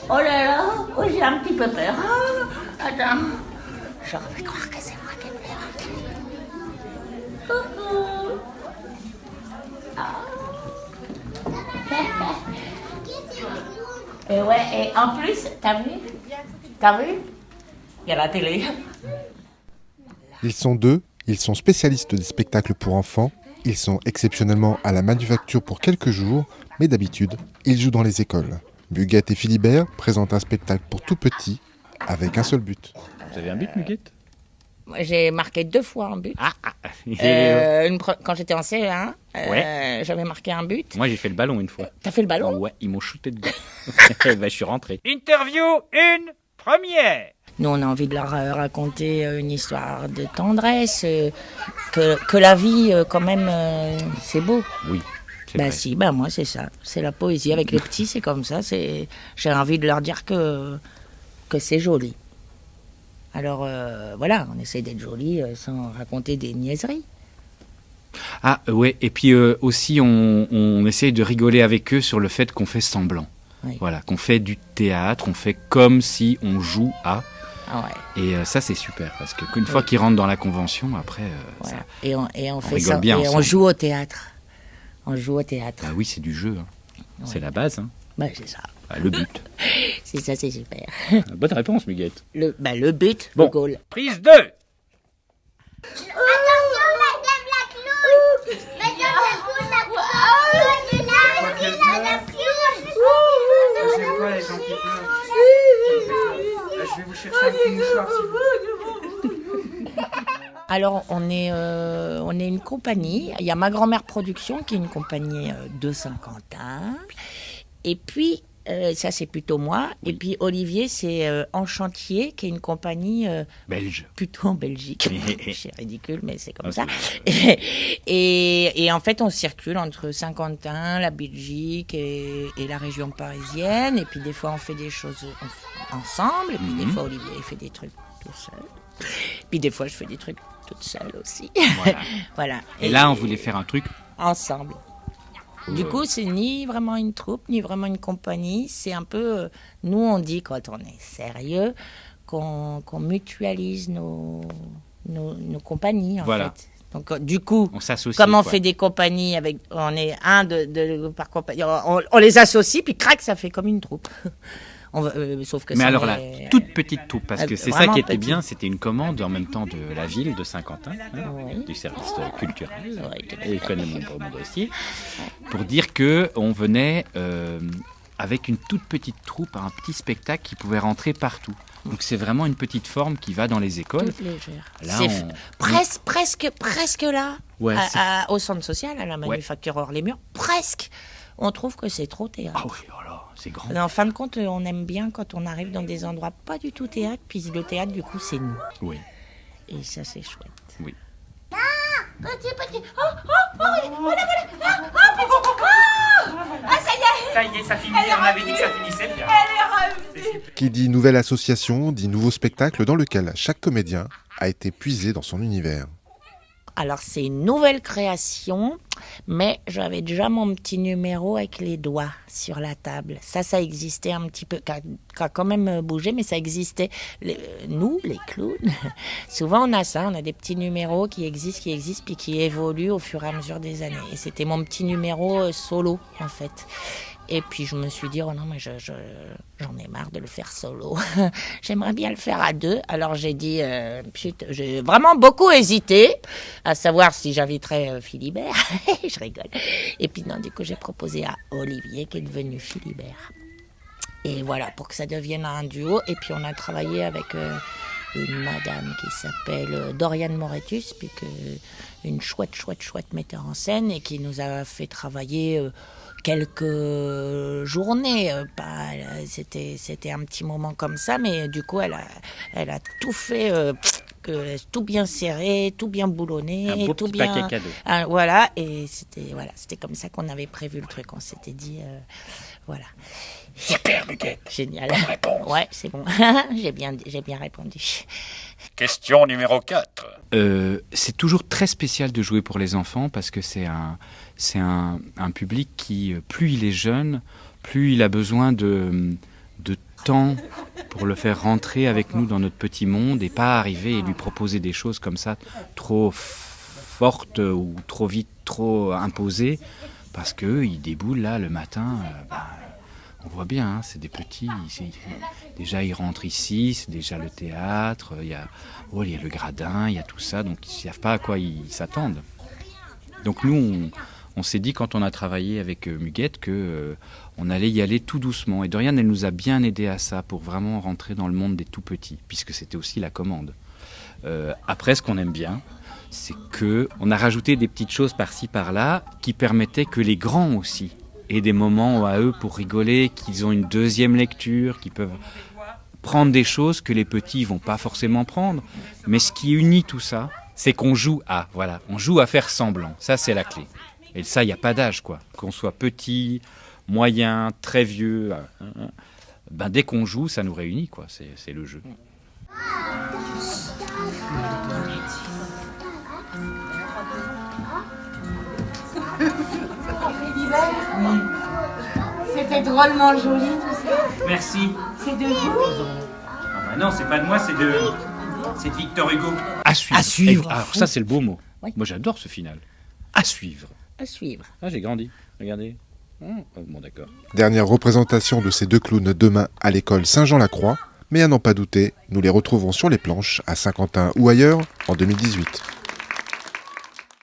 Oh là là, oh, j'ai un petit peu peur. Ah, attends, je vais croire que c'est moi qui ai peur. Coucou. Et ouais, et en plus, t'as vu? Il y a la télé. Ils sont deux, ils sont spécialistes des spectacles pour enfants, ils sont exceptionnellement à la manufacture pour quelques jours, mais d'habitude, ils jouent dans les écoles. Muguette et Philibert présentent un spectacle pour tout petits, avec un seul but. Vous avez un but, Muguette? J'ai marqué 2 fois un but. Quand j'étais en CE1, j'avais marqué un but. Moi, j'ai fait le ballon une fois. T'as fait le ballon? Ouais, ils m'ont shooté dedans. Je suis rentré. Interview une première. Nous, on a envie de leur raconter une histoire de tendresse, que la vie, quand même, c'est beau. Oui. Bah si, moi c'est ça. C'est la poésie. Avec les petits, c'est comme ça. J'ai envie de leur dire que c'est joli. Alors voilà, on essaie d'être joli sans raconter des niaiseries. Ah ouais, et puis aussi on essaye de rigoler avec eux sur le fait qu'on fait semblant. Oui. Voilà, qu'on fait du théâtre, on fait comme si on joue à. Ah ouais. Et ça c'est super, parce qu'une fois qu'ils rentrent dans la convention, après Voilà. ça, Et on fait rigole ça. bien Et on ensemble. joue au théâtre. On joue au théâtre. bah oui, c'est du jeu, hein. Ouais. C'est la base, hein. Bah c'est ça. Le but. C'est ça, c'est super. Bonne réponse, Muguette. Le but, Bon. le goal. Prise 2. Attention, madame la clown! Madame la clown, la clown! La J'aime pas les gens qui pleurent. Je vais vous chercher un petit mouchoir si vous. Alors, on est une compagnie. Il y a Ma Grand-Mère Production, qui est une compagnie de Saint-Quentin. Et puis, ça, c'est plutôt moi. Oui. Et puis, Olivier, c'est En Chantier, qui est une compagnie Belge. plutôt en Belgique. C'est ridicule, mais c'est comme ça. C'est- Et en fait, on circule entre Saint-Quentin, la Belgique et la région parisienne. Et puis, des fois, on fait des choses ensemble. Et puis, des fois, Olivier, il fait des trucs tout seul. Puis, des fois, je fais des trucs toute seule aussi. Voilà. Voilà. Et là, on voulait faire un truc. Ensemble. Du coup, c'est ni vraiment une troupe, ni vraiment une compagnie. C'est un peu... nous, on dit, quand on est sérieux, qu'on mutualise nos compagnies, en Voilà. fait. Donc, du coup, On s'associe. comme on quoi. fait des compagnies, on est un par compagnie, on les associe, puis crac, ça fait comme une troupe. Sauf que Mais ça alors là, est- toute petite troupe, parce que c'est ça vraiment qui était petit. bien, c'était une commande en même temps de la ville de Saint-Quentin, hein, Oui. du service culturel, Oui, tout à et je connais mon dossier, pour dire que on venait avec une toute petite troupe à un petit spectacle qui pouvait rentrer partout. Donc c'est vraiment une petite forme qui va dans les écoles. toute légère. Là, C'est presque là, Ouais, au centre social, à la manufacture hors les murs, presque. On trouve que c'est trop théâtre. Ah oui, oh là, c'est grand. Mais en fin de compte, on aime bien quand on arrive dans des endroits pas du tout théâtre, puis le théâtre, du coup, c'est nous. Oui, Et ça, c'est chouette. oui. petit. Voilà. Ah, ça y est! Ça y est, ça finit. On avait dit que ça finissait bien. Qui dit nouvelle association, dit nouveau spectacle dans lequel chaque comédien a été puisé dans son univers. Alors, c'est une nouvelle création, mais j'avais déjà mon petit numéro avec les doigts sur la table. Ça existait un petit peu, qui a quand même bougé, mais ça existait. Nous, les clowns, souvent on a ça, on a des petits numéros qui existent, puis qui évoluent au fur et à mesure des années. Et c'était mon petit numéro solo, en fait. Et puis je me suis dit, oh non, mais j'en ai marre de le faire solo. J'aimerais bien le faire à 2. Alors j'ai dit, j'ai vraiment beaucoup hésité à savoir si j'inviterais Philibert. Je rigole. Et puis non, du coup j'ai proposé à Olivier qui est devenu Philibert. Et voilà, pour que ça devienne un duo. Et puis on a travaillé avec une madame qui s'appelle Doriane Moretus, puis une chouette metteur en scène, et qui nous a fait travailler quelques journées. C'était un petit moment comme ça, mais du coup elle a tout fait, tout bien serré, tout bien boulonné, Un beau tout petit bien. paquet cadeau. Voilà, et c'était comme ça qu'on avait prévu le truc. On s'était dit, voilà. Super, Muguette. Génial. Bonne réponse. Ouais, c'est bon. J'ai bien répondu. Question numéro 4. C'est toujours très spécial de jouer pour les enfants parce que c'est un public qui, plus il est jeune, plus il a besoin de temps pour le faire rentrer avec nous dans notre petit monde et pas arriver et lui proposer des choses comme ça trop fortes ou trop vite, trop imposées, parce qu'il déboule là le matin, on voit bien, hein, c'est des petits, déjà ils rentrent ici, c'est déjà le théâtre, il y a le gradin, il y a tout ça, donc ils ne savent pas à quoi ils s'attendent. Donc nous, on s'est dit quand on a travaillé avec Muguette qu'on allait y aller tout doucement. Et Doriane, elle nous a bien aidé à ça, pour vraiment rentrer dans le monde des tout petits, puisque c'était aussi la commande. Après, ce qu'on aime bien, c'est qu'on a rajouté des petites choses par-ci, par-là, qui permettaient que les grands aussi aient des moments à eux pour rigoler, qu'ils ont une deuxième lecture, qu'ils peuvent prendre des choses que les petits ne vont pas forcément prendre. Mais ce qui unit tout ça, c'est qu'on joue on joue à faire semblant. Ça, c'est la clé. Et ça, il n'y a pas d'âge, quoi. Qu'on soit petit, moyen, très vieux, dès qu'on joue, ça nous réunit, quoi. C'est le jeu. C'était drôlement joli tout ça. Merci. C'est de vous? Ah bah non, c'est pas de moi, c'est de Victor Hugo. À suivre. À suivre. Alors ça, c'est le beau mot. Oui. Moi, j'adore ce final. À suivre. À suivre. Ah, j'ai grandi. Regardez. Bon, d'accord. Dernière représentation de ces deux clowns demain à l'école Saint-Jean-la-Croix, mais à n'en pas douter, nous les retrouverons sur les planches à Saint-Quentin ou ailleurs en 2018.